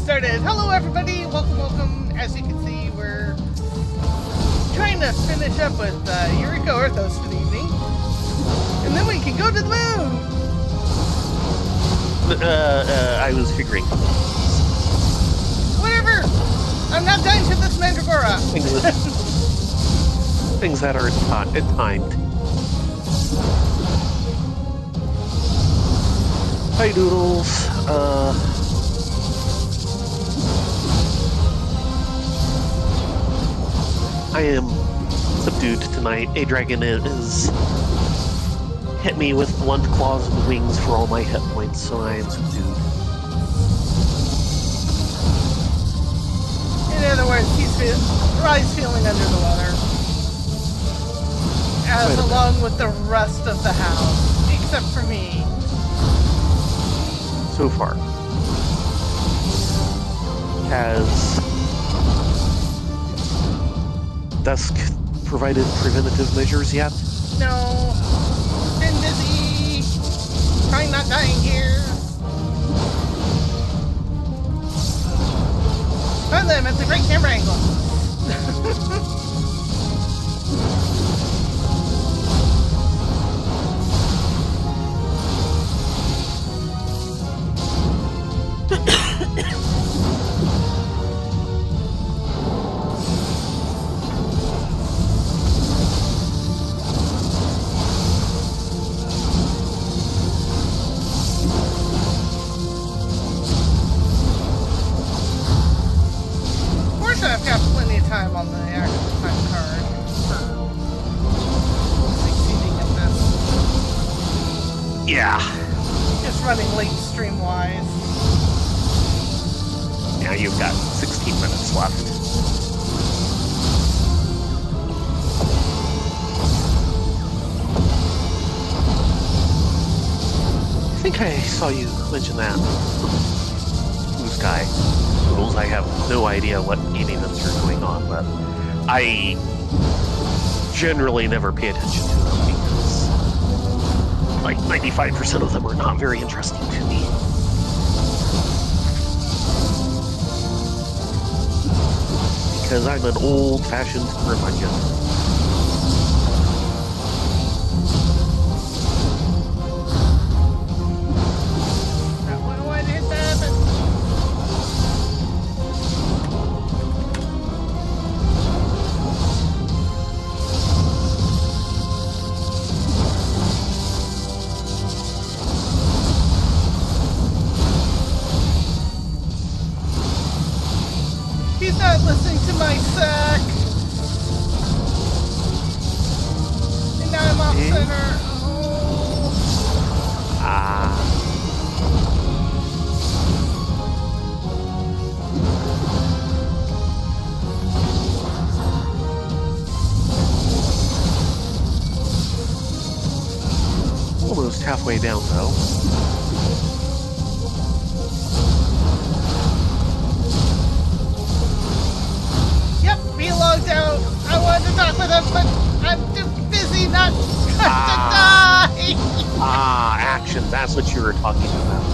started. Hello everybody, welcome. As you can see, we're trying to finish up with Eureka Orthos for the evening. And then we can go to the moon! I was figuring. Whatever! I'm not dying to this Mandragora! Things that are timed. Hi Doodles. I am subdued tonight. A dragon is hit me with blunt claws and wings for all my hit points, so I am subdued. In other words, Rye's feeling under the water. As along with the rest of the house, except for me. So far. Has Dusk provided preventative measures yet? No. Been busy. Trying not dying here. Finally, I'm at the great camera angle. I've got plenty of time on the actual time card for succeeding in this. Yeah. Just running late stream-wise. Now you've got 16 minutes left. I think I saw you mention that. Blue Sky. Rules. I have no idea what game events are going on, but I generally never pay attention to them because like 95% of them are not very interesting to me. Because I'm an old-fashioned curmudgeon. Why did that happen? He's not listening to my sack. And now I'm off center. Oh. Ah. Almost halfway down, though. He logged out. I wanted to talk with him, but I'm too busy not to die. Action. That's what you were talking about.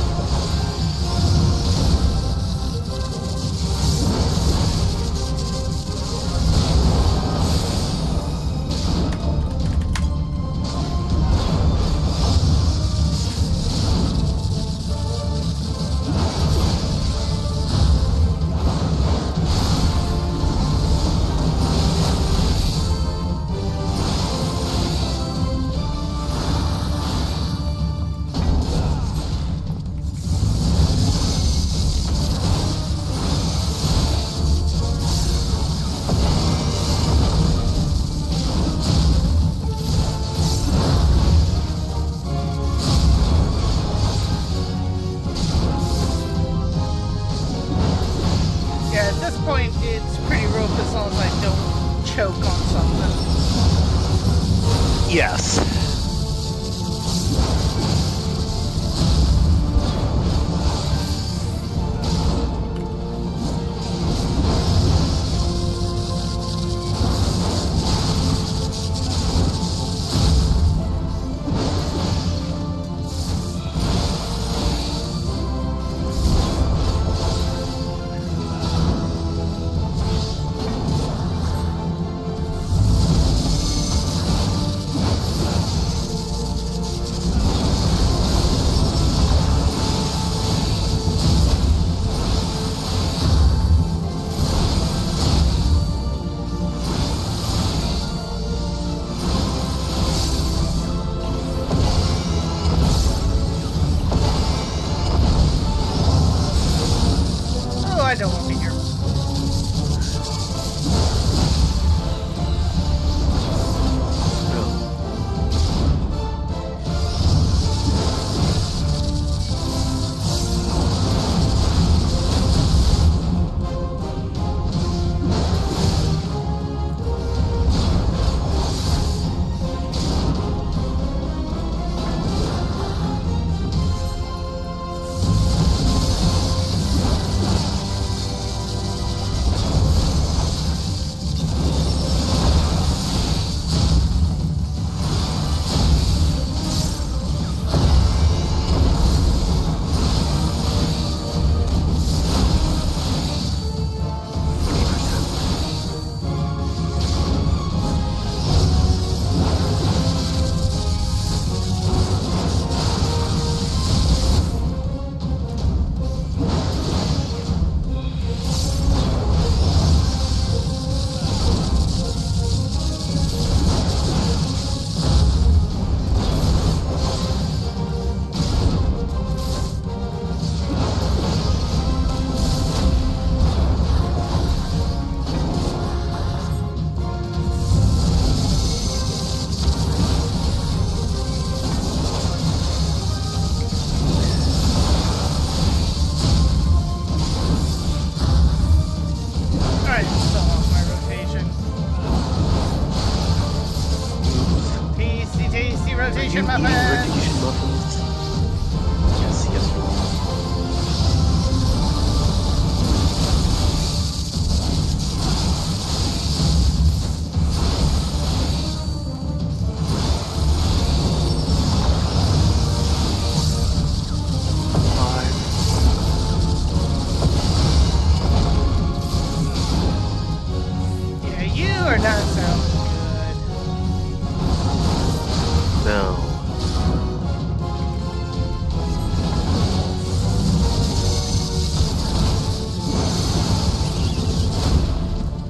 It's pretty rope as long as I don't choke on something. Yes. don't want to be here. Rotation muffins! Rotation muffins. Yes, yes, Yeah, you are not sounding good. No.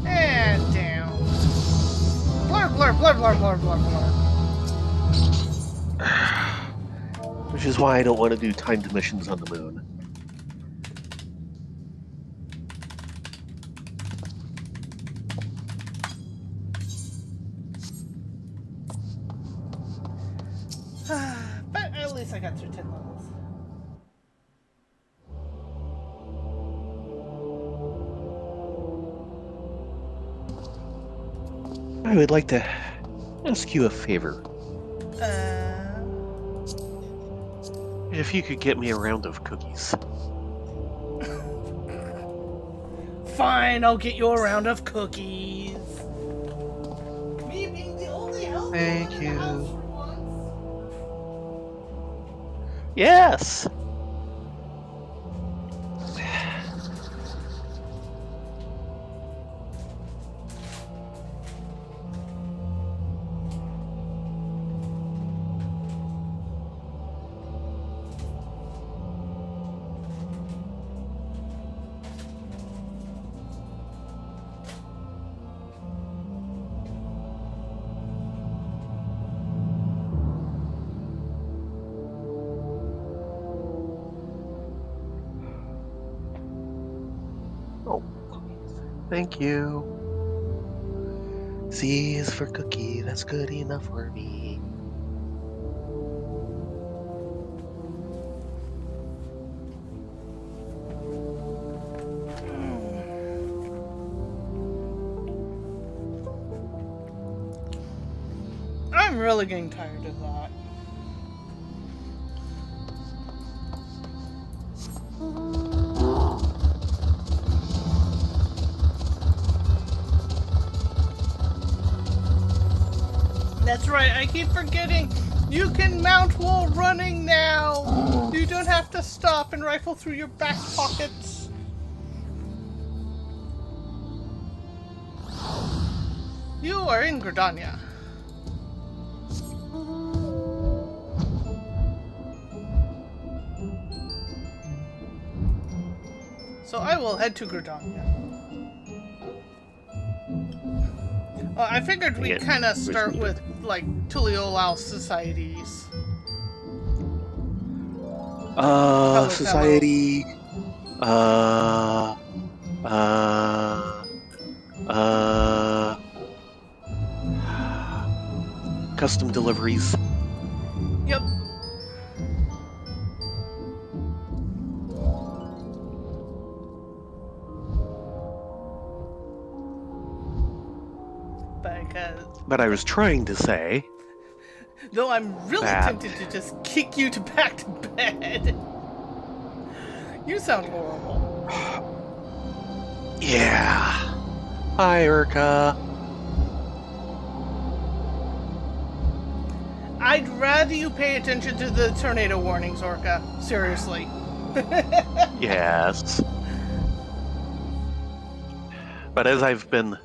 And down. Blur, blur, blur, blur, blur, blur, blur. Which is why I don't want to do timed missions on the moon. But at least I got through 10 levels. I would like to ask you a favor. If you could get me a round of cookies. Fine, I'll get you a round of cookies. Me being the only healthy Thank one in the you. house for once. Yes! Oh, thank you. C is for cookie, that's good enough for me. I'm really getting tired of that. That's right, I keep forgetting. You can mount while running now. You don't have to stop and rifle through your back pockets. You are in Gridania. So I will head to Gridania. I figured we'd kind of start with, like, Tulio societies. Society, custom deliveries. Yep. But I was trying to say... Though I'm really that... tempted to just kick you back to bed. You sound horrible. Yeah. Hi, Urka. I'd rather you pay attention to the tornado warnings, Orca. Seriously. Yes. But as I've been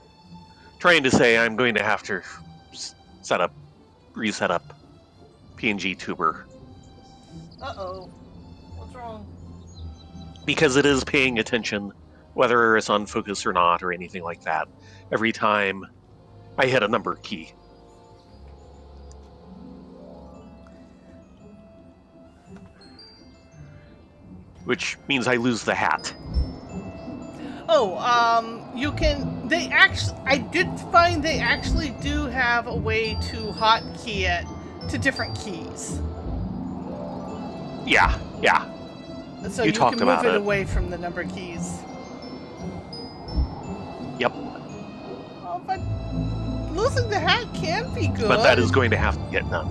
trying to say, I'm going to have to reset up PNG Tuber. Uh-oh. What's wrong? Because it is paying attention, whether it's on focus or not, or anything like that, every time I hit a number key. Which means I lose the hat. Oh, you can... I did find they actually do have a way to hotkey it to different keys. Yeah. So you can move it away from the number keys. Yep. Oh, but losing the hat can be good. But that is going to have to get done.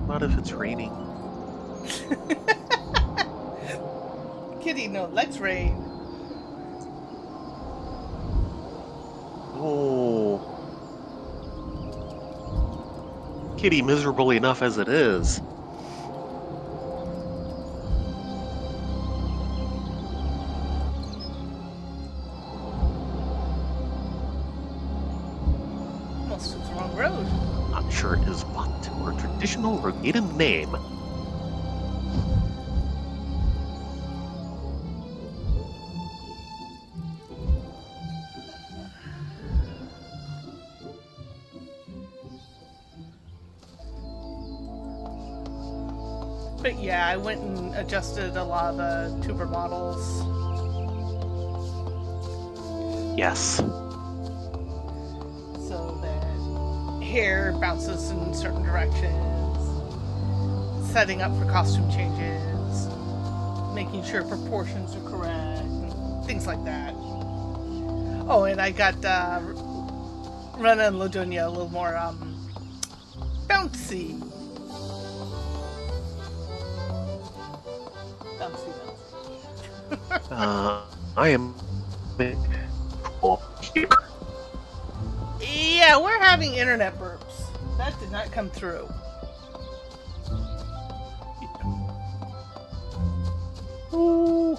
Not if it's raining. Kitty, no, let's rain. Oh. Kitty, miserable enough as it is. Almost took the wrong road. Not sure it is what or traditional or maiden name. But yeah, I went and adjusted a lot of the tuber models. Yes. So that hair bounces in certain directions, setting up for costume changes, making sure proportions are correct, and things like that. Oh, and I got Rena and Ladunya a little more bouncy. I am here. Yeah, we're having internet burps. That did not come through. Ooh,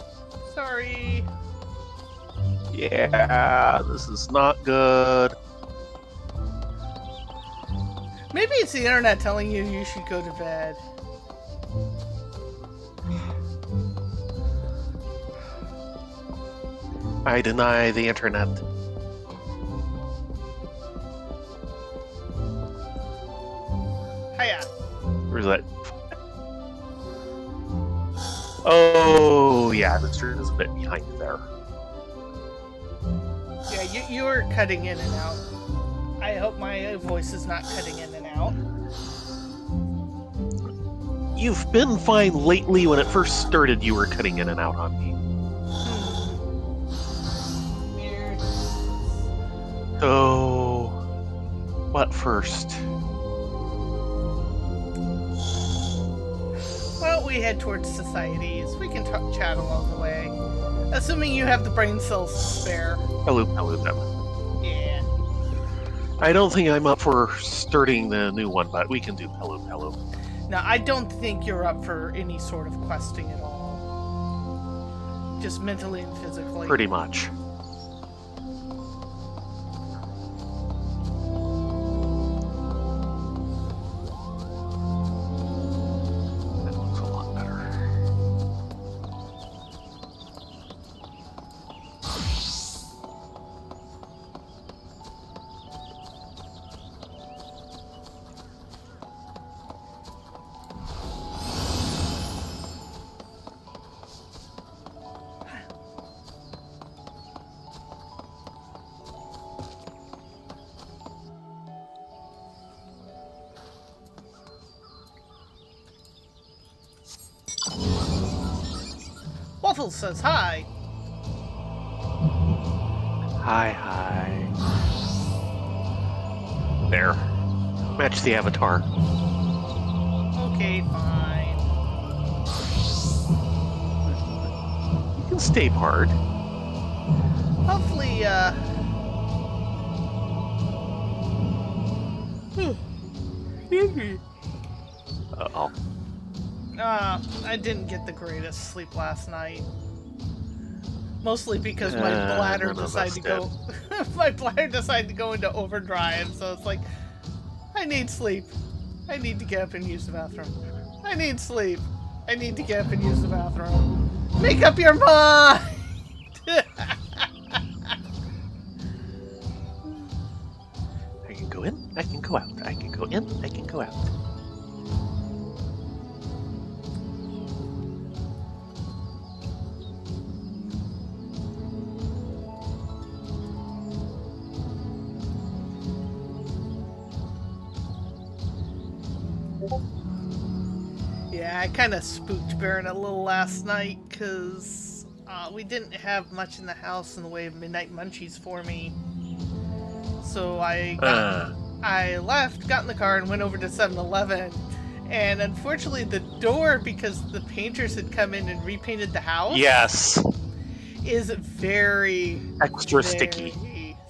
sorry. Yeah, this is not good. Maybe it's the internet telling you should go to bed. I deny the internet. Hiya. Where's that? Oh, yeah, the street is a bit behind you there. Yeah, you were cutting in and out. I hope my voice is not cutting in and out. You've been fine lately. When it first started, you were cutting in and out on me. Weird. So, what first? Well, we head towards societies. We can chat along the way. Assuming you have the brain cells to spare. Hello, them. Yeah. I don't think I'm up for starting the new one, but we can do Hello. Now, I don't think you're up for any sort of questing at all. Just mentally and physically. Pretty much. That looks a lot better. Waffles says hi. Hi. There. Match the avatar. Okay, fine. You can stay hard. Hopefully, Uh-oh. I didn't get the greatest sleep last night. Mostly because my bladder none of decided us to go. My bladder decided to go into overdrive, so it's like, I need sleep. I need to get up and use the bathroom. I need sleep. I need to get up and use the bathroom. Make up your mind! I can go in, I can go out. I can go in, I can go out. Yeah, I kind of spooked Baron a little last night because we didn't have much in the house in the way of midnight munchies for me. So I left, got in the car, and went over to 7-Eleven. And unfortunately, the door, because the painters had come in and repainted the house, Yes. is very Extra very sticky.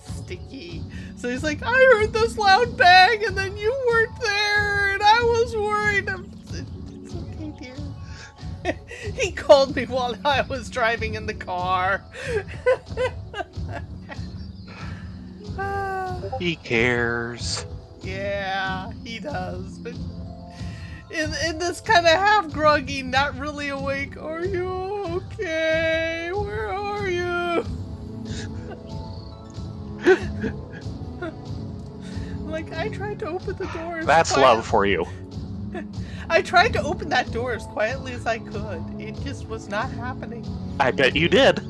sticky. So he's like, I heard this loud bang, and then you weren't there, and I was worried. It's okay, dear. He called me while I was driving in the car. He cares. Yeah, he does. But in this kind of half groggy, not really awake, are you okay? Where are you? Like, I tried to open the door. That's love for you. I tried to open that door as quietly as I could. It just was not happening. I bet you did.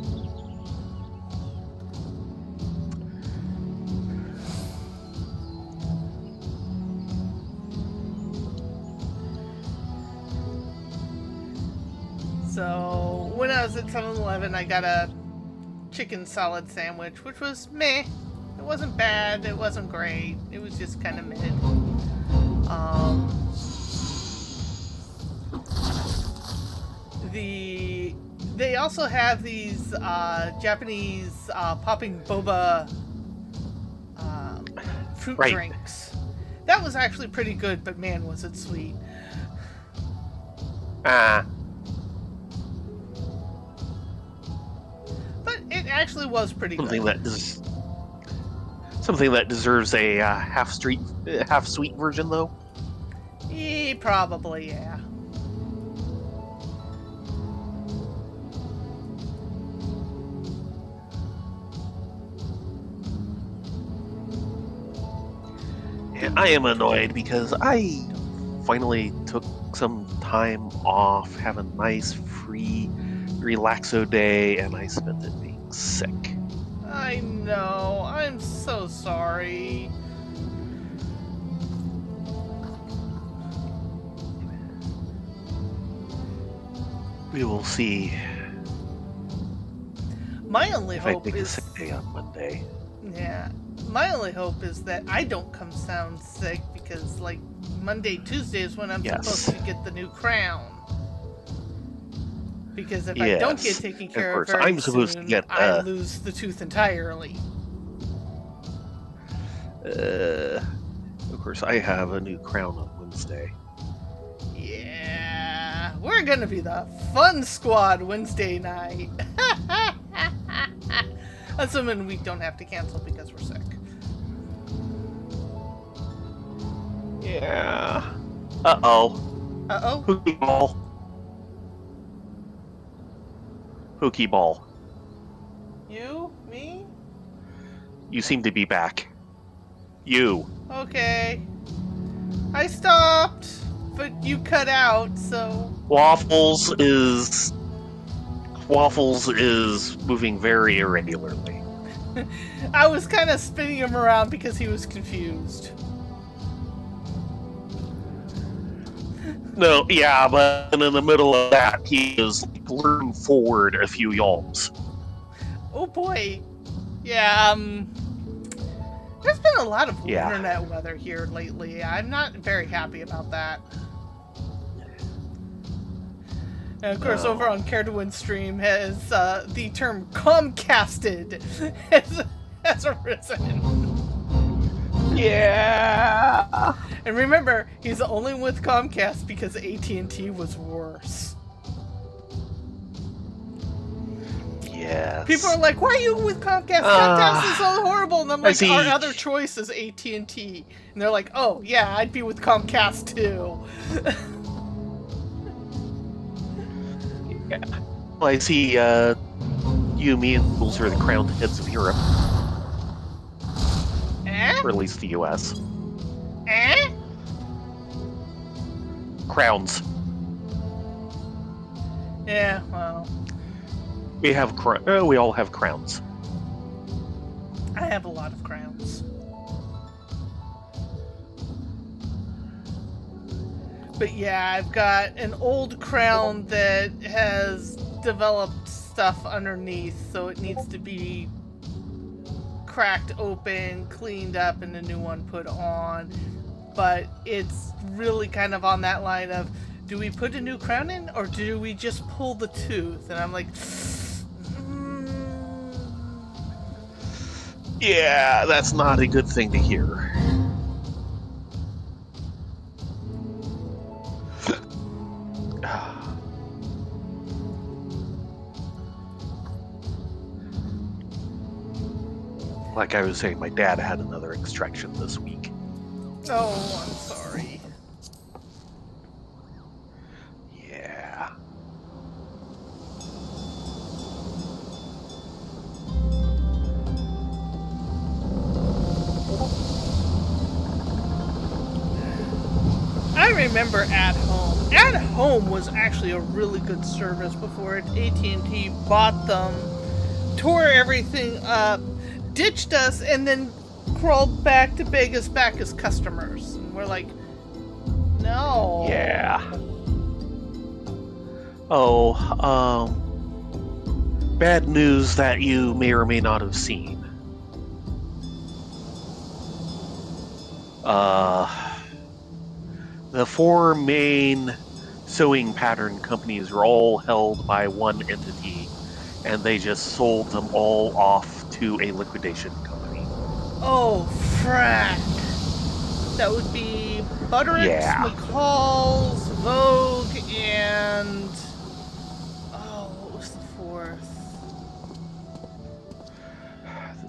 So, when I was at 7-Eleven, I got a chicken salad sandwich, which was meh. It wasn't bad, it wasn't great. It was just kind of mid. They also have these Japanese popping boba fruit Right. drinks. That was actually pretty good, but man, was it sweet. But it actually was pretty Something good. that deserves a half sweet version, though. Probably, yeah. And I am annoyed because I finally took some time off, have a nice free relaxo day, and I spent it being sick. I know. I'm so sorry. We will see My only if I hope take a is, sick day on Monday. yeah. My only hope is that I don't come down sick because, like, Monday, Tuesday is when I'm Yes. supposed to get the new crown. Because if I don't get Yes. taken Of care of course, very I'm supposed to soon, get, I lose the tooth entirely. Of course, I have a new crown on Wednesday. Yeah, we're gonna be the fun squad Wednesday night. Assuming we don't have to cancel because we're sick. Yeah. Uh-oh. Uh-oh. Hookie ball. Hookie ball. You? Me? You seem to be back. You. Okay. I stopped, but you cut out, so... Waffles is moving very irregularly. I was kind of spinning him around because he was confused. No, yeah, but in the middle of that, he is luring forward a few yawls. Oh boy. Yeah, there's been a lot of Yeah. internet weather here lately. I'm not very happy about that. And of course, over on Care to Win stream has the term Comcasted has arisen. Yeah. And remember, he's only with Comcast because AT&T was worse. Yes. People are like, "Why are you with Comcast? Comcast is so horrible." And I'm like, see. "Our other choice is AT&T." And they're like, "Oh yeah, I'd be with Comcast too." Yeah. Well, I see. You, me, and Fools are the crowned heads of Europe, or at least the U.S. Crowns. Yeah, well, We have we all have crowns. I have a lot of crowns. But yeah, I've got an old crown that has developed stuff underneath, so it needs to be cracked open, cleaned up, and a new one put on. But it's really kind of on that line of, do we put a new crown in, or do we just pull the tooth? And I'm like, Yeah, that's not a good thing to hear. Like I was saying, my dad had another extraction this week. oh, I'm sorry. Yeah. I remember At Home. At Home was actually a really good service before AT&T bought them, tore everything up, ditched us, and then crawled back to beg us back as customers. And we're like, no. Yeah. Oh, bad news that you may or may not have seen. The four main sewing pattern companies are all held by one entity, and they just sold them all off to a liquidation company. Oh, frack. That would be Butterick's, Yeah. McCall's, Vogue, and... oh, what was the fourth?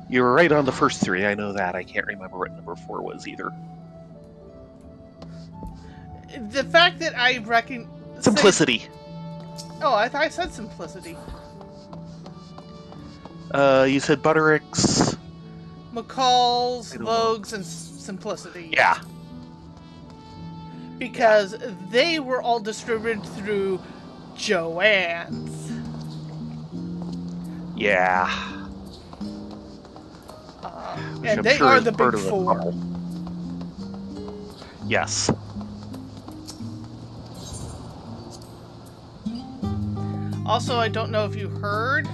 You were right on the first three, I know that. I can't remember what number 4 was either. The fact that I reckon... Simplicity. Oh, I thought I said Simplicity. You said Butterick's. McCall's, I don't Vogue's, and Simplicity. Yeah. Because they were all distributed through Joann's. Yeah. Which And I'm they sure are is the part big of the four. trouble. Yes. Also, I don't know if you heard,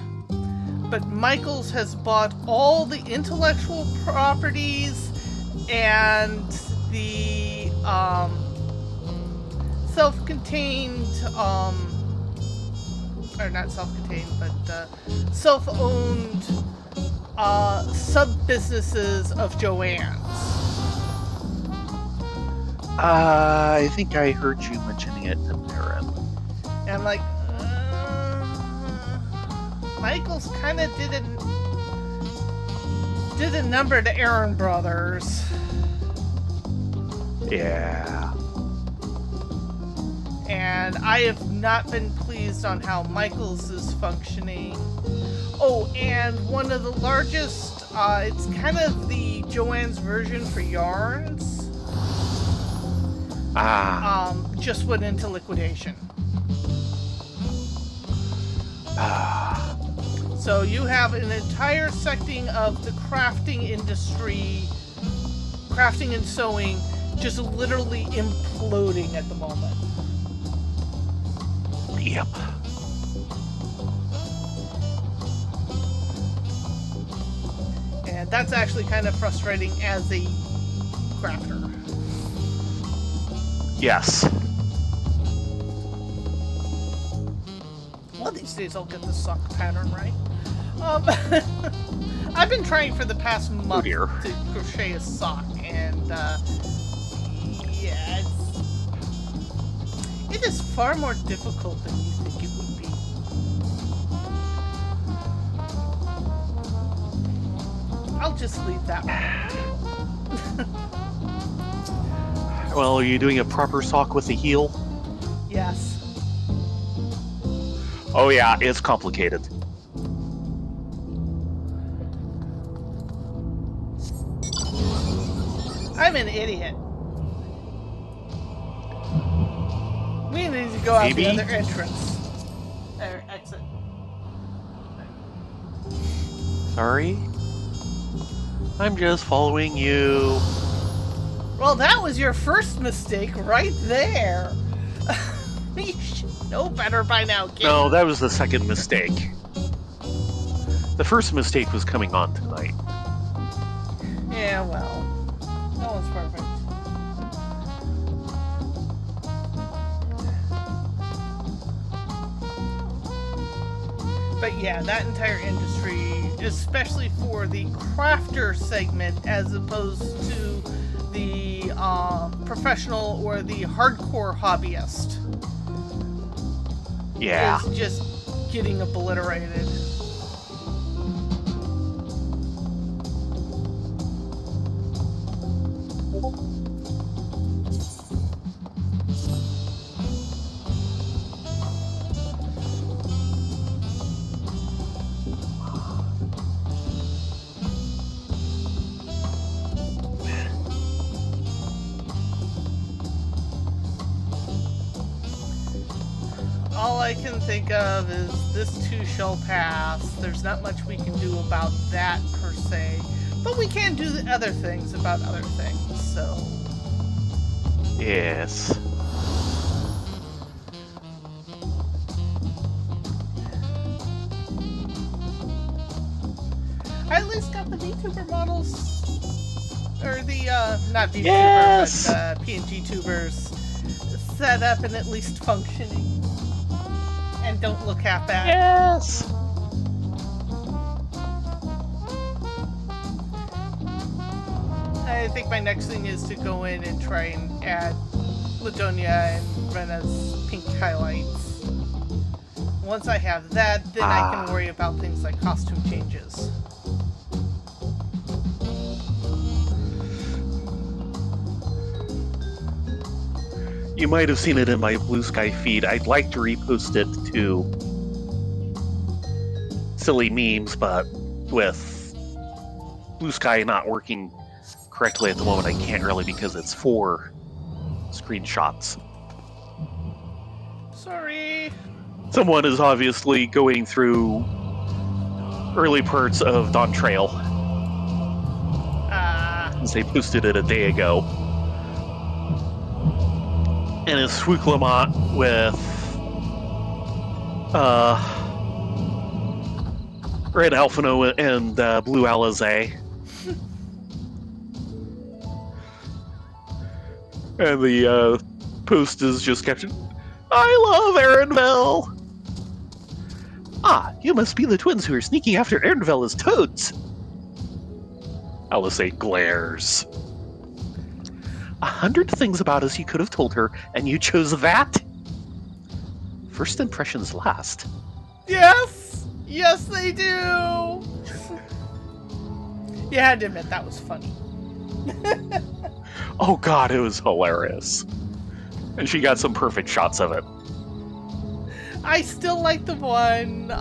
but Michaels has bought all the intellectual properties and the self-contained, or not self-contained, but self-owned sub-businesses of Joann's. I think I heard you mentioning it to Darren. And I'm like, Michaels kind of did a number to Aaron Brothers. Yeah. And I have not been pleased on how Michaels is functioning. Oh, and one of the largest, it's kind of the Joann's version for yarns, just went into liquidation. So you have an entire secting of the crafting industry, crafting and sewing, just literally imploding at the moment. Yep. And that's actually kind of frustrating as a crafter. Yes. One of these days I'll get the sock pattern right. I've been trying for the past month dear. to crochet a sock, and yeah, it is far more difficult than you think it would be. I'll just leave that one. Well, are you doing a proper sock with a heel? Yes. Oh yeah, it's complicated. I'm an idiot. We need to go out Maybe. the other entrance. Or exit. Sorry? I'm just following you. Well, that was your first mistake right there. You should know better by now, kid. No, that was the second mistake. The first mistake was coming on tonight. Yeah, well, no one's perfect. But yeah, that entire industry, especially for the crafter segment as opposed to the professional or the hardcore hobbyist, Yeah. is just getting obliterated. All I can think of is this too shall pass. There's not much we can do about that per se, but we can do the other things about other things, so. Yes. I at least got the VTuber models, or the, not VTuber, Yes! but PNG tubers set up and at least functioning. And don't look half bad. Yes! I think my next thing is to go in and try and add Ladonia and Rena's pink highlights. Once I have that, then I can worry about things like costume changes. You might have seen it in my Blue Sky feed. I'd like to repost it to silly memes, but with Blue Sky not working correctly at the moment, I can't really because it's 4 screenshots. Sorry. Someone is obviously going through early parts of Dawn Trail, since they posted it a day ago. And it's Swook Lamont with Red Alphino and Blue Alizé. And the post is just captioned, "I love Erenville!" Ah, you must be the twins who are sneaking after Erenville as toads. Alizé glares. 100 things about us you could have told her, and you chose that? First impressions last. Yes! Yes, they do! You had to admit, that was funny. Oh god, it was hilarious. And she got some perfect shots of it. I still like the one,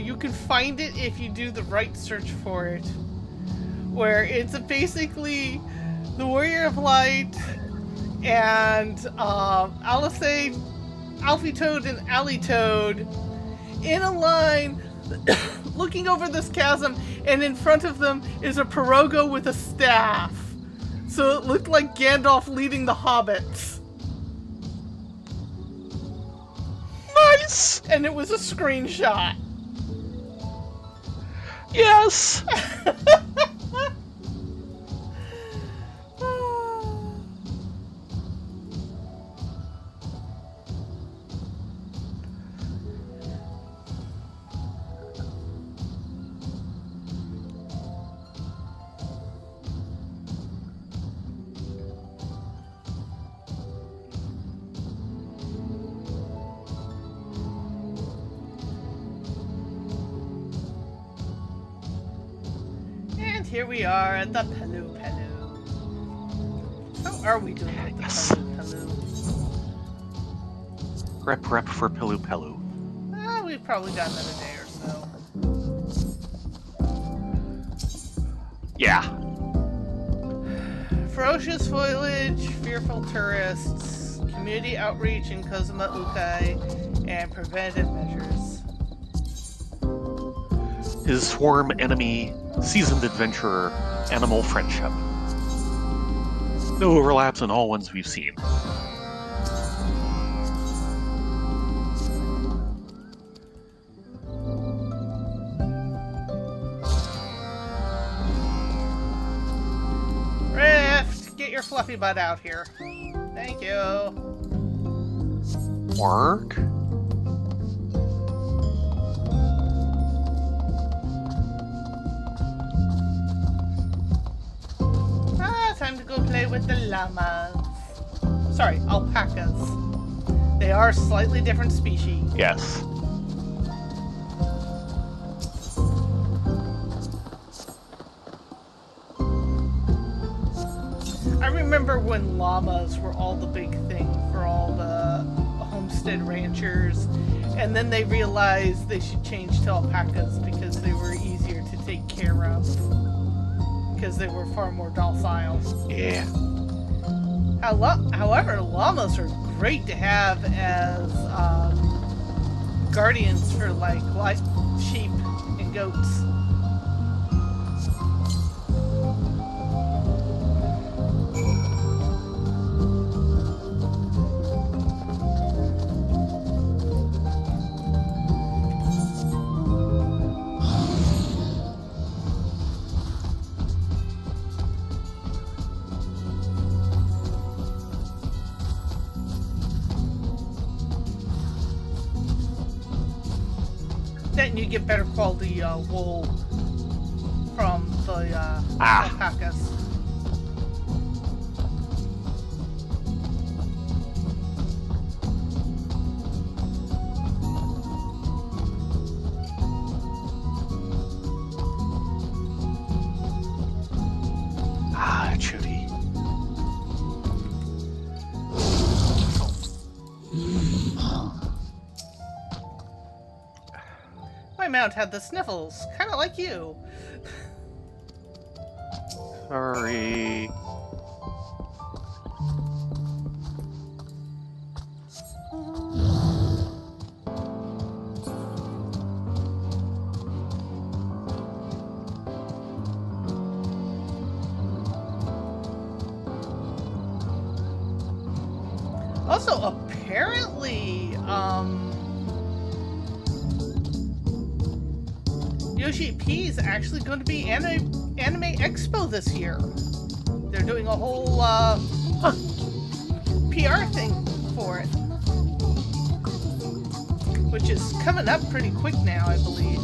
you can find it if you do the right search for it, where it's basically the Warrior of Light and Alizé, Alfie Toad, and Alley Toad in a line looking over this chasm, and in front of them is a pirogo with a staff. So it looked like Gandalf leading the hobbits. Nice! Yes! And it was a screenshot. Yes! And here we are at the Pelu Pelu. How are we doing with the Yes. Pelu Pelu? Rep for Pelu Pelu. We've probably got another day or so. Yeah. Ferocious foliage, fearful tourists, community outreach in Kozuma Ukai, and preventive measures. His swarm enemy, seasoned adventurer, animal friendship. No overlaps in all ones we've seen. Rift, get your fluffy butt out here. Thank you. Work? Time to go play with the llamas. Sorry, alpacas. They are slightly different species. Yes. I remember when llamas were all the big thing for all the homestead ranchers, and then they realized they should change to alpacas because they were easier to take care of. Because they were far more docile. Yeah. However, llamas are great to have as guardians for like sheep and goats. Then you get better quality wool from the alpacas. Judy. My mount had the sniffles, kind of like you. Sorry. Also, apparently, Yoshi P is actually going to be Anime Expo this year. They're doing a whole PR thing for it, which is coming up pretty quick now, I believe.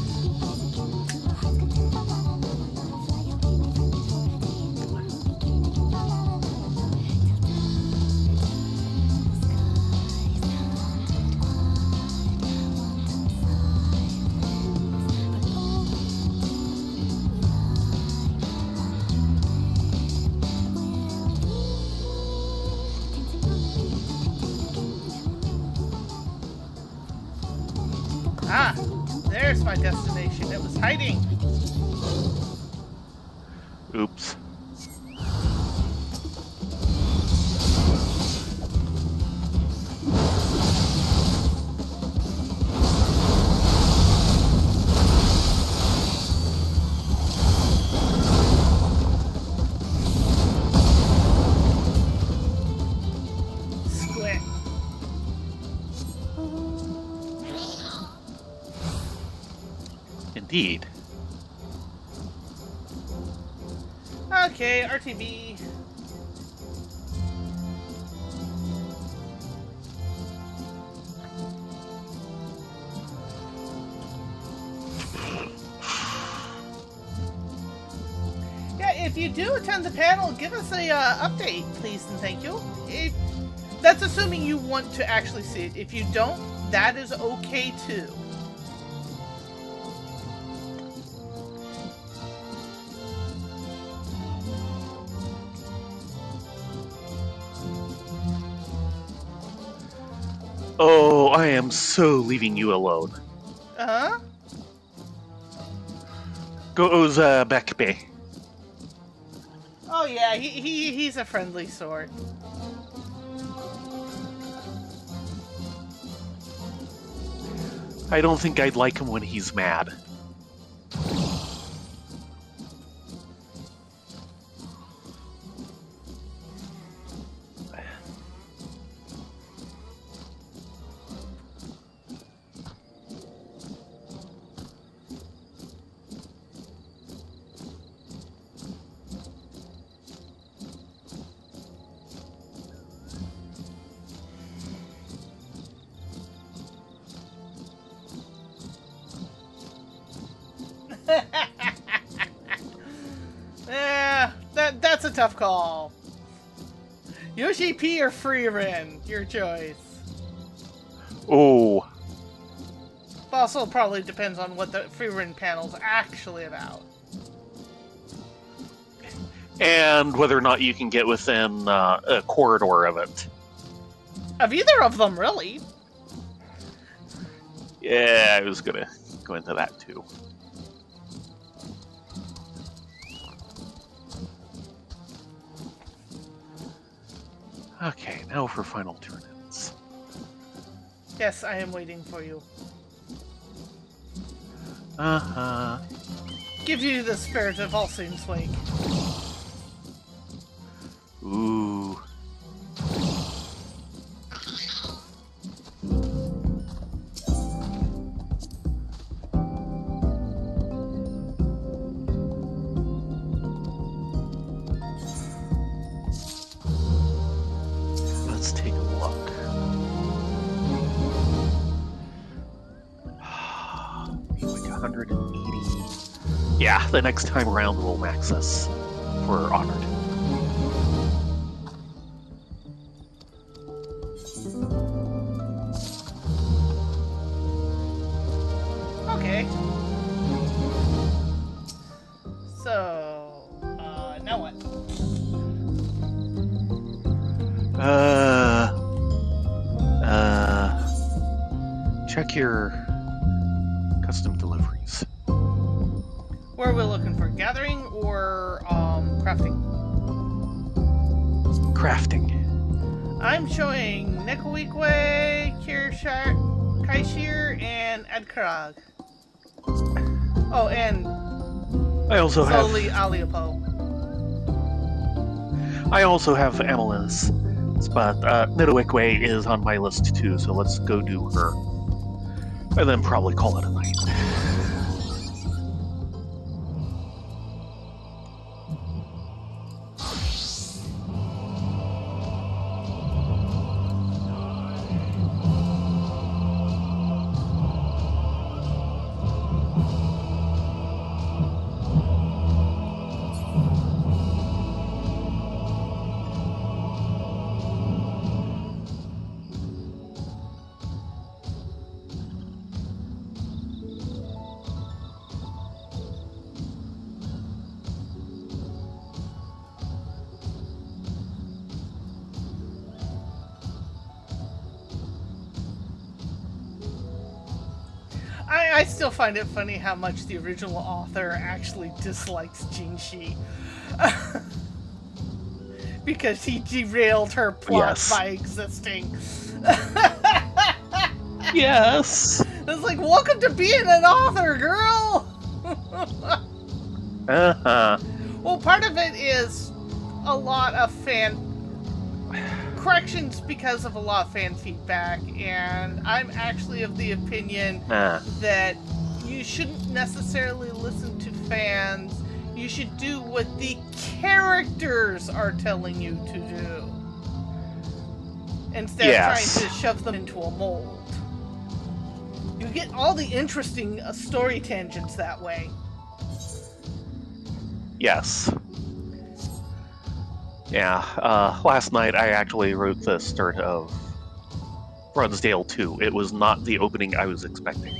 Ah, there's my destination. It was hiding. Oops. Indeed. Okay, RTB. Yeah, if you do attend the panel, give us a update, please and thank you. That's assuming you want to actually see it. If you don't, that is okay too. Oh, I am so leaving you alone. Uh-huh. Goes back bay. Oh yeah, he's a friendly sort. I don't think I'd like him when he's mad. Yeah, that's a tough call. Yoshi P or Freerin, your choice. Oh. Also, probably depends on what the Freerin panel's actually about. And whether or not you can get within a corridor of it. Of either of them, really. Yeah, I was gonna go into that too. Okay, now for final turn-ins. Yes, I am waiting for you. Uh-huh. Give you the spirit of All Saints Wake. Ooh. Let's take a look. Like 180. Yeah, the next time around we'll max us for Honored. Okay. So, now what? Check your custom deliveries. Where are we looking for? Gathering or crafting? Crafting. I'm showing Nekawikwe, Kaishir, and Adkarag. Oh, and I also have Soli Aliapo. I also have Amelis, but Nidawikwe is on my list too, so let's go do her. And then probably call it a night. I still find it funny how much the original author actually dislikes Jinshi. Because he derailed her plot Yes. by existing. Yes. It's like, welcome to being an author, girl! Uh-huh. Well, part of it is a lot of fan corrections because of a lot of fan feedback, and I'm actually of the opinion that you shouldn't necessarily listen to fans. You should do what the characters are telling you to do, instead of trying to shove them into a mold. You get all the interesting story tangents that way. Yes. Yeah, last night I actually wrote the start of Runsdale 2. It was not the opening I was expecting.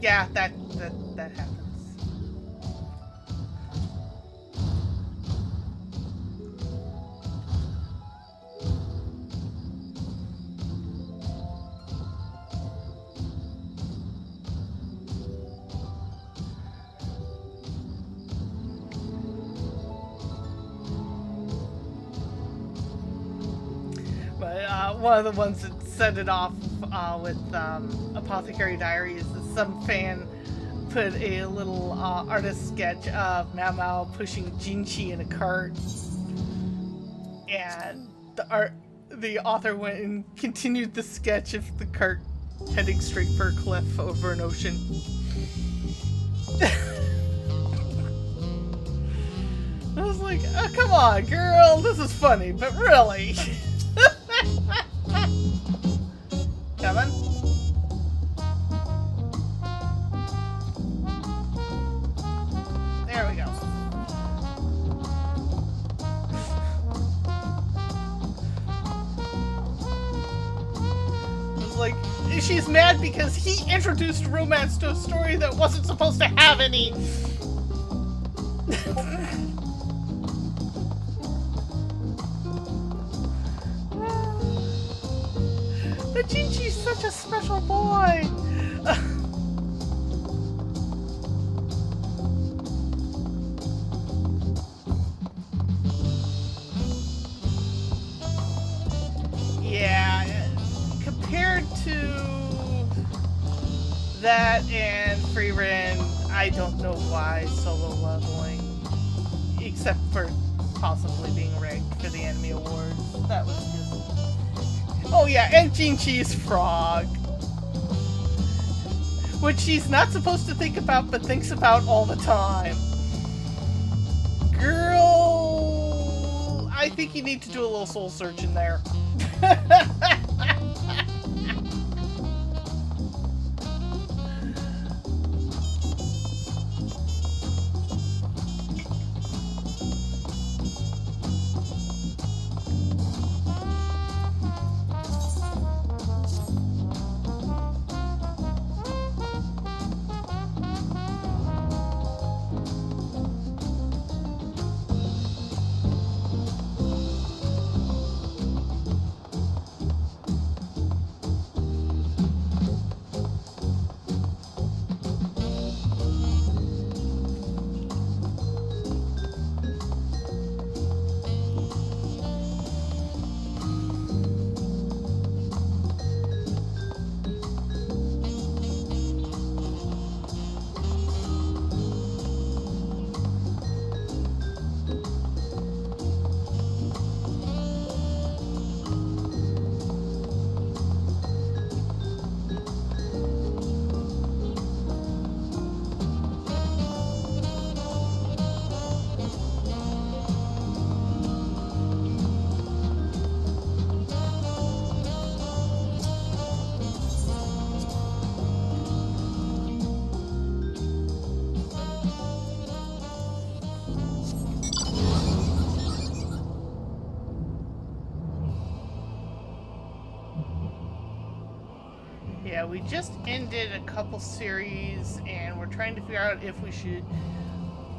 Yeah, that happens. One of the ones that set it off with Apothecary Diaries is some fan put a little artist sketch of Mao Mao pushing Jinchi in a cart, and the author went and continued the sketch of the cart heading straight for a cliff over an ocean. I was like, oh, come on, girl, this is funny, but really. Coming? There we go. It's like, she's mad because he introduced romance to a story that wasn't supposed to have any. But Jinchi's such a special boy. Yeah, compared to that and Free Ren, I don't know why solo leveling, except for possibly being ranked for the Anime Awards. That was just... Oh yeah, and Jinchi's frog. Which she's not supposed to think about, but thinks about all the time. Girl, I think you need to do a little soul searching there. Yeah, we just ended a couple series, and we're trying to figure out if we should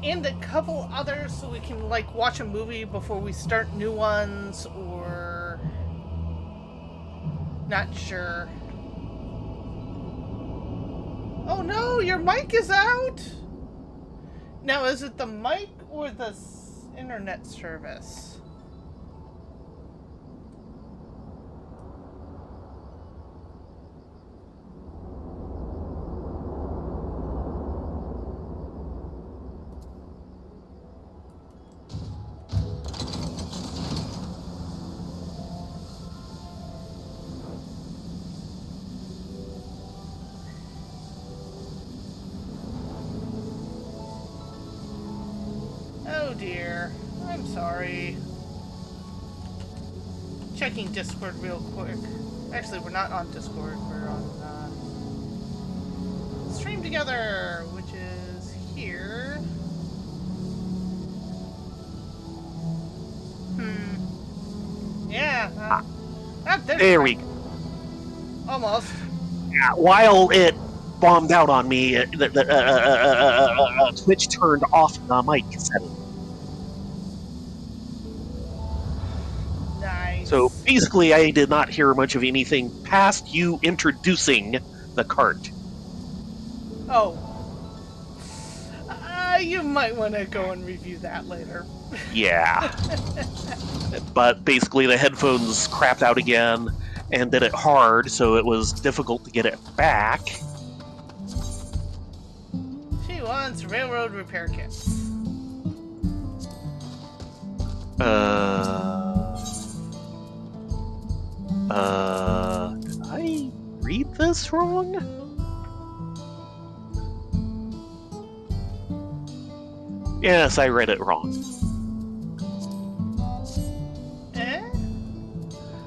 end a couple others so we can, like, watch a movie before we start new ones, or... Not sure. Oh no, your mic is out! Now, is it the mic or the internet service? dear. I'm sorry. Checking Discord real quick. Actually, we're not on Discord. We're on Stream Together, which is here. Yeah. There we go. Almost. Yeah, while it bombed out on me, Twitch turned off the mic setting. Nice. So basically, I did not hear much of anything past you introducing the cart. Oh. You might want to go and review that later. Yeah. But basically, the headphones crapped out again and did it hard, so it was difficult to get it back. She wants railroad repair kits. Did I read this wrong? Yes, I read it wrong.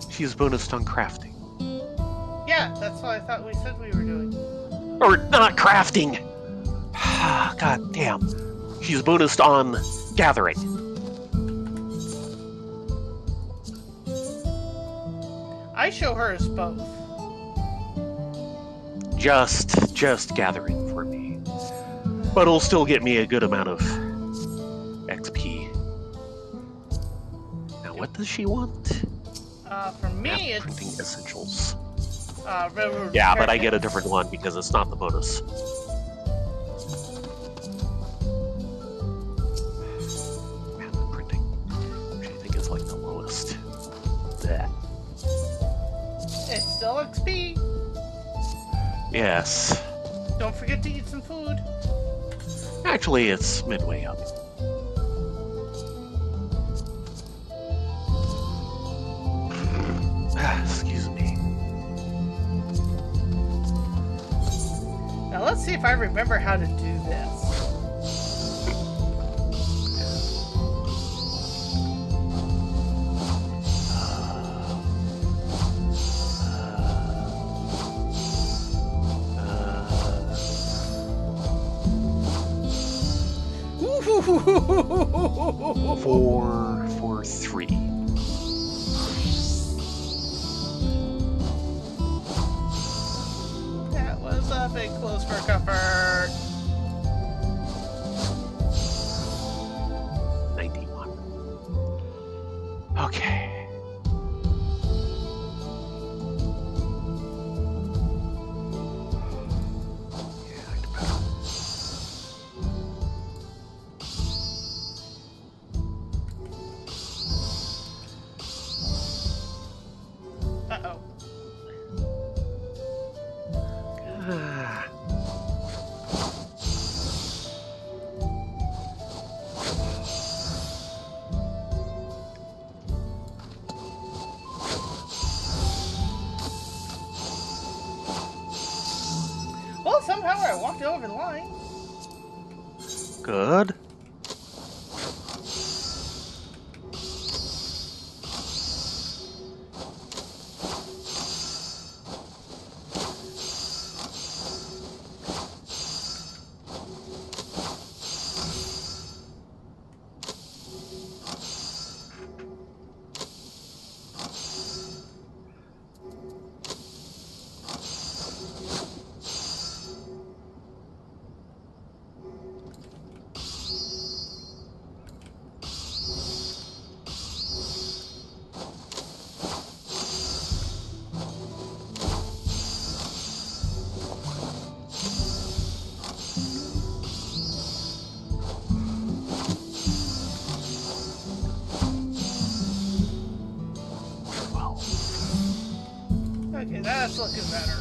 She's bonused on crafting. Yeah, that's what I thought we said we were doing. Or not crafting! God damn. She's bonused on gathering. I show her as both. Just gathering for me. But it'll still get me a good amount of XP. Now, what does she want? For me, Map it's printing essentials. railroad Yeah, repair but I get a kits. different one because it's not the bonus. Map printing, which I think is like the lowest. Blech. It's still XP. Yes. Don't forget to eat some food. Actually, it's midway up. Excuse me. Now let's see if I remember how to do this. Four, three. That was a big close for comfort. 91. Okay. Yeah, I'd better. Uh-oh. Ah. Well, somehow I walked over the line. Good. Okay, that's looking better.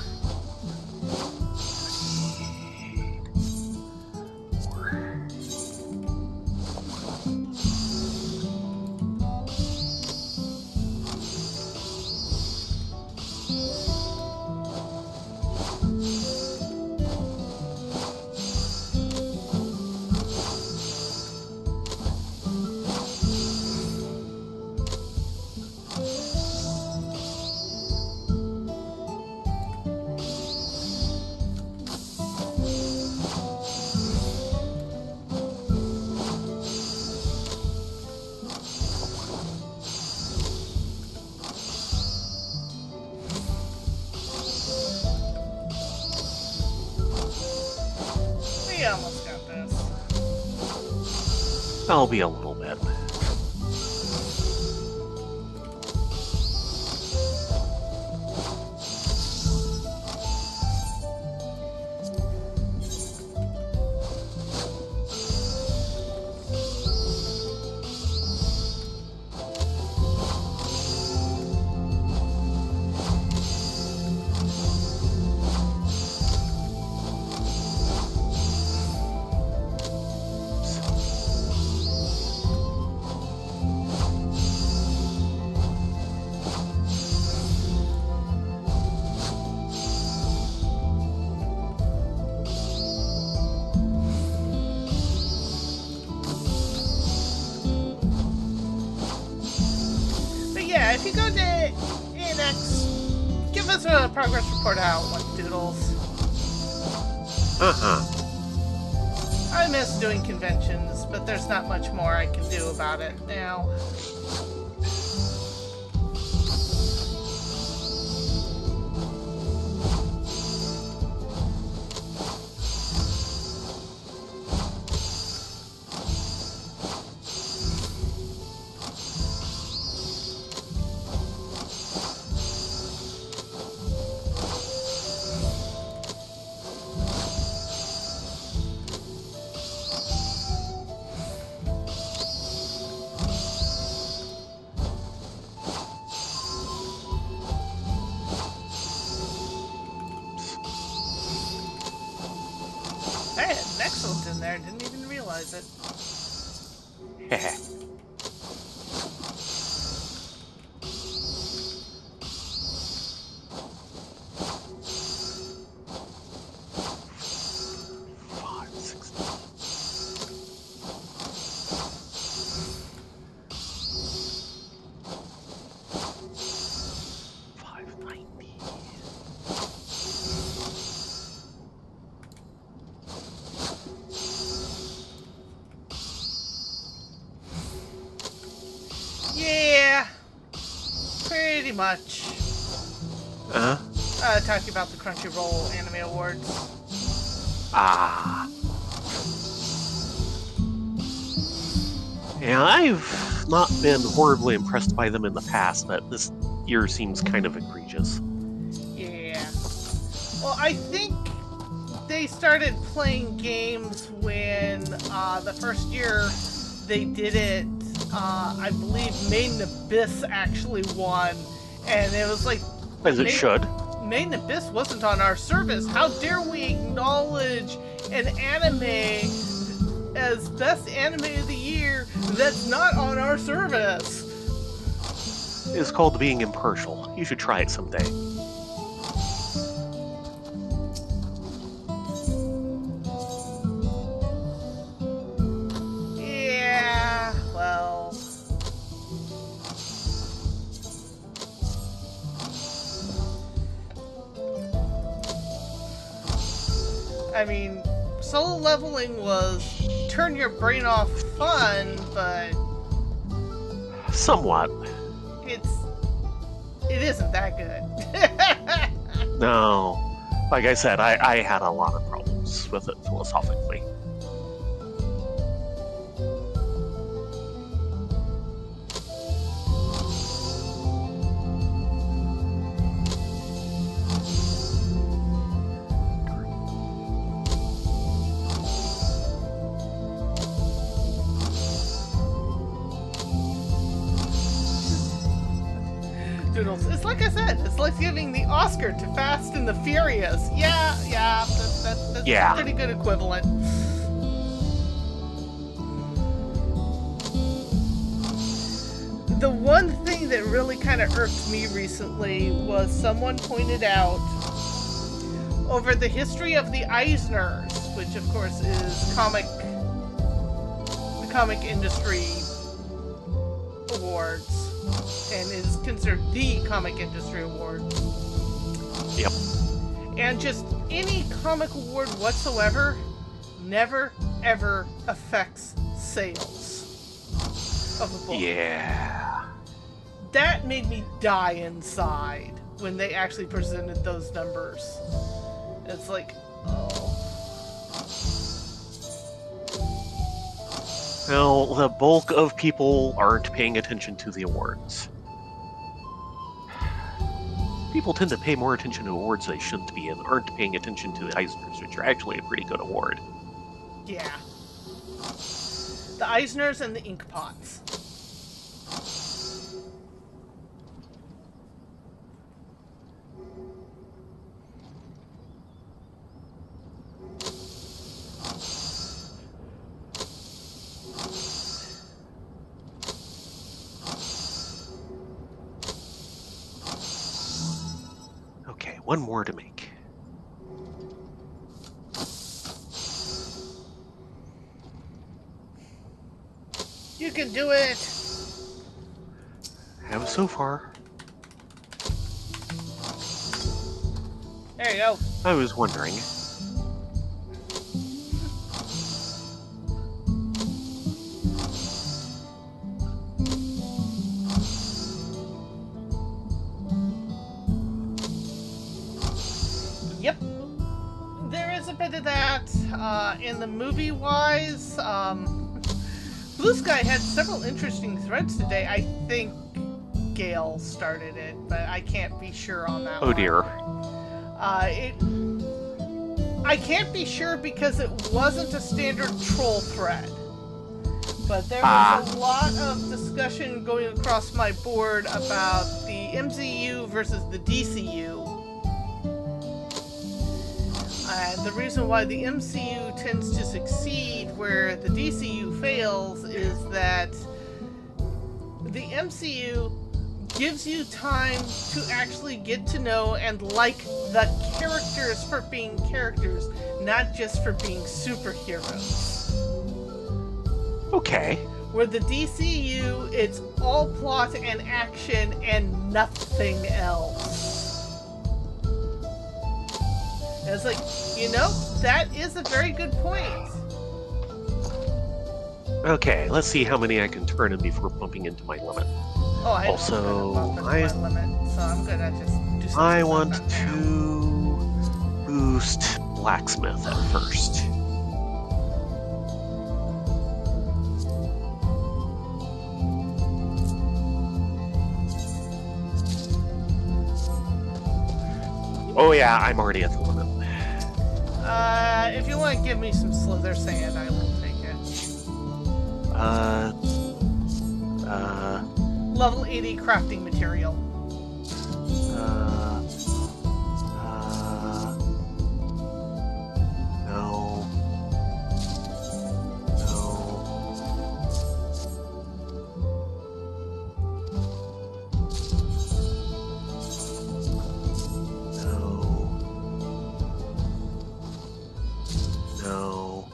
We almost got this. I'll be a little bit. Yeah, if you go to Index, give us a progress report out, what doodles. I miss doing conventions, but there's not much more I can do about it now. I had an excellent in there, didn't even realize it. Yeah, pretty much. Talking about the Crunchyroll Anime Awards. Yeah, I've not been horribly impressed by them in the past, but this year seems kind of egregious. Yeah. Well, I think they started playing games when the first year they did it, I believe Made in Abyss actually won, and it was like... As it should. Made in Abyss wasn't on our service. How dare we acknowledge an anime as best anime of the year that's not on our service? It's called being impartial. You should try it someday. Yeah, well... I mean, solo leveling was turn your brain off fun, but... Somewhat. It isn't that good. No. Like I said, I had a lot of problems with it philosophically. Doodles. It's like I said, it's like giving the Oscar to Fast and the Furious. Yeah, that's Yeah. a pretty good equivalent. The one thing that really kind of irked me recently was someone pointed out over the history of the Eisners, which of course is the comic industry awards, and is considered the comic industry award. Yep. And just any comic award whatsoever never ever affects sales of a book. Yeah. That made me die inside when they actually presented those numbers. It's like, oh. Well, the bulk of people aren't paying attention to the awards. People tend to pay more attention to awards they shouldn't be and aren't paying attention to the Eisners, which are actually a pretty good award. Yeah. The Eisners and the ink pots. Okay, one more to make. You can do it! Have so far. There you go. I was wondering. Yep. There is a bit of that. In the movie-wise, Blue Sky had several interesting threads today. I think Gail started it, but I can't be sure on that one. Oh dear. I can't be sure because it wasn't a standard troll thread. But there was a lot of discussion going across my board about the MCU versus the DCU. And the reason why the MCU tends to succeed where the DCU fails is that the MCU gives you time to actually get to know and like the characters for being characters, not just for being superheroes. Okay. Where the DCU, it's all plot and action and nothing else. And it's like, that is a very good point. Okay, let's see how many I can turn in before bumping into my limit. Oh, I Also, my limit, so I'm gonna just do something. I about want that now. to boost Blacksmith at first. Oh yeah, I'm already at the limit. If you want to give me some slither sand, I will take it. Level 80 crafting material. No. No.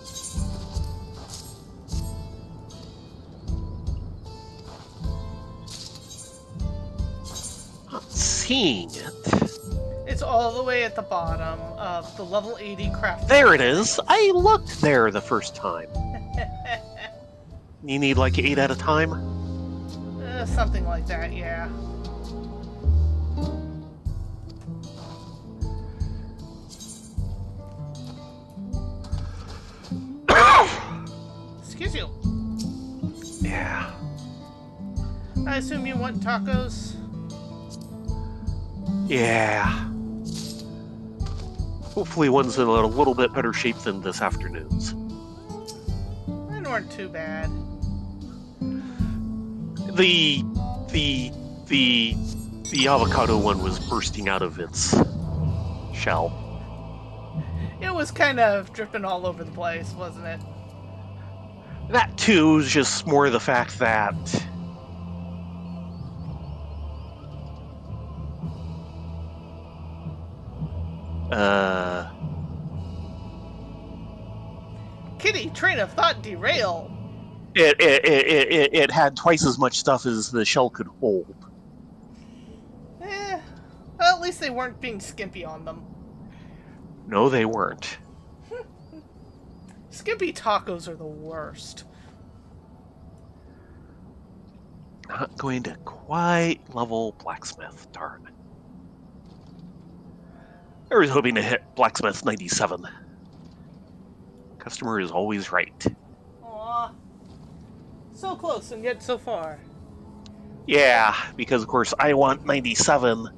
Not seeing it. It's all the way at the bottom of the level 80 crafting. There it is. I looked there the first time. You need like 8 at a time? Something like that, yeah. Excuse you. Yeah. I assume you want tacos? Yeah. Hopefully one's in a little bit better shape than this afternoon's. Mine weren't too bad. The avocado one was bursting out of its shell. It was kind of dripping all over the place, wasn't it? That too is just more the fact that Kitty, train of thought derail. it had twice as much stuff as the shell could hold. Well, at least they weren't being skimpy on them. No, they weren't. Skimpy tacos are the worst. Not going to quite level Blacksmith, darn. I was hoping to hit Blacksmith 97. Customer is always right. Aw. So close and yet so far. Yeah, because of course I want 97,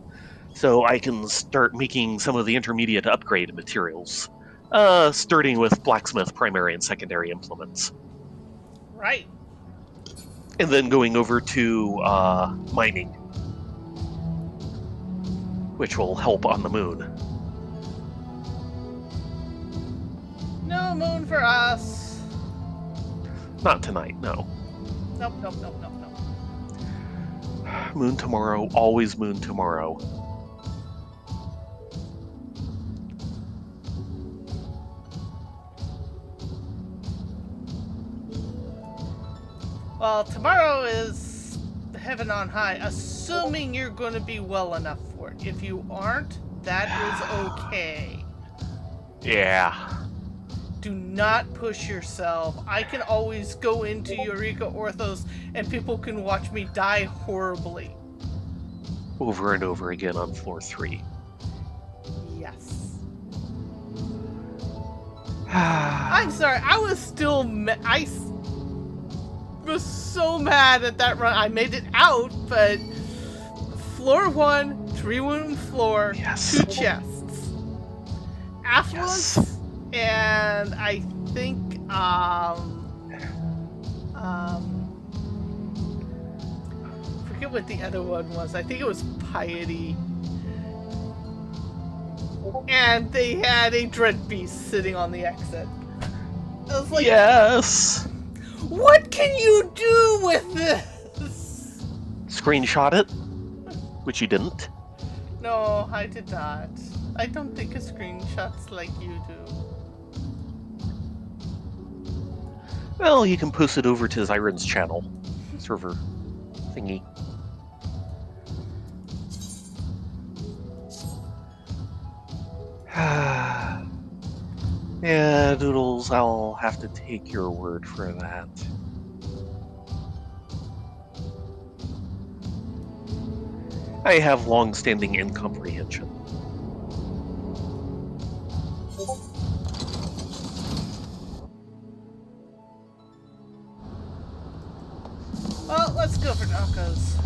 so I can start making some of the intermediate upgrade materials. Starting with blacksmith primary and secondary implements. Right. And then going over to mining, which will help on the moon. No moon for us. Not tonight, no. Nope, nope, nope, nope, nope. Moon tomorrow, always moon tomorrow. Well, tomorrow is heaven on high, assuming you're going to be well enough for it. If you aren't, that is okay. Yeah. Do not push yourself. I can always go into Eureka Orthos and people can watch me die horribly. Over and over again on floor 3. Yes. I'm sorry, I was still I was so mad at that run. I made it out, but floor 1, 3-room floor, Yes. 2 chests. Affluence, Yes. and I think, forget what the other one was. I think it was Piety. And they had a Dread Beast sitting on the exit. I was like, Yes! what can you do with this? Screenshot it, which you didn't. No, I did not. I don't think of screenshots like you do. Well, you can post it over to Zyron's channel server thingy. Yeah, Doodles, I'll have to take your word for that. I have long-standing incomprehension. Well, let's go for tacos.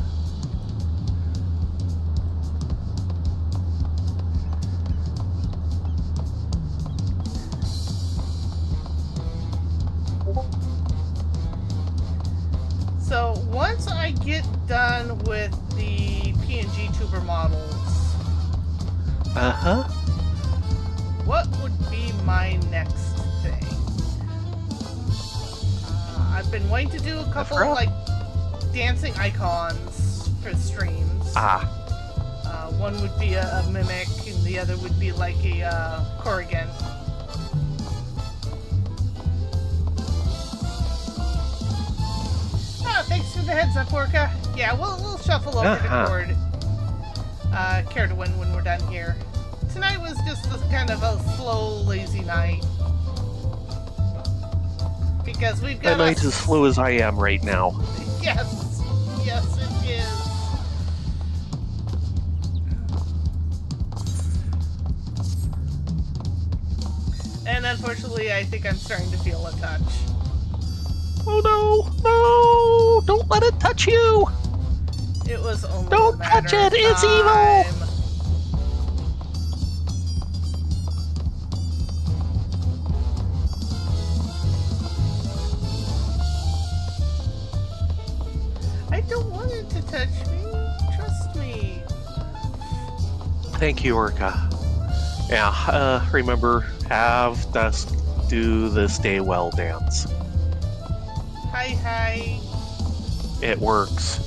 So once I get done with the PNG tuber models, Uh-huh. what would be my next thing? I've been waiting to do a couple forgot. like dancing icons for streams. Ah, One would be a mimic, and the other would be like a Corrigan. Oh, thanks for the heads up, Orca. Yeah, we'll shuffle over Uh-huh. to Cord. Care to win when we're done here. Tonight was just a kind of a slow, lazy night. Because we've got that night's as slow as I am right now. Yes, yes it is. And unfortunately, I think I'm starting to feel a touch. Oh no! No! Don't let it touch you! It was only Don't a matter touch it, of it's time. evil! I don't want it to touch me. Trust me. Thank you, Orca. Yeah, remember, have Dusk do the Stay Well dance. Hi, hi. It works.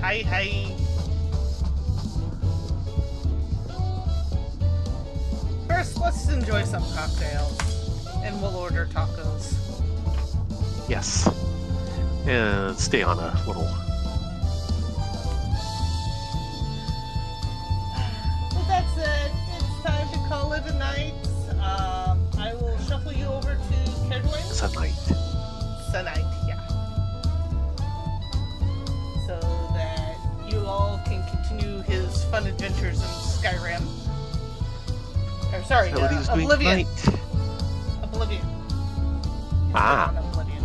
Hi, hi. First, let's enjoy some cocktails. And we'll order tacos. Yes. And stay on a little. With that said, it's time to call it a night. I will shuffle you over to Kedwin. It's a night. Tonight, yeah. So that you all can continue his fun adventures in Skyrim. Or sorry, Is that what he was doing Oblivion. tonight? Oblivion. Ah. He's on Oblivion.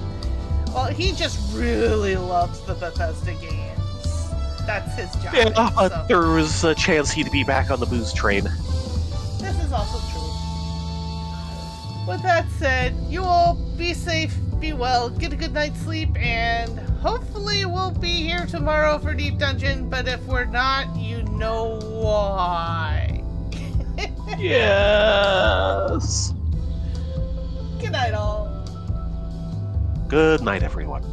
Well, he just really loves the Bethesda games. That's his job. Yeah, so. there was a chance he'd be back on the booze train. This is also true. With that said, you all be safe, be well, get a good night's sleep, and hopefully we'll be here tomorrow for Deep Dungeon, but if we're not, you know why. Yes. Good night, all. Good night, everyone.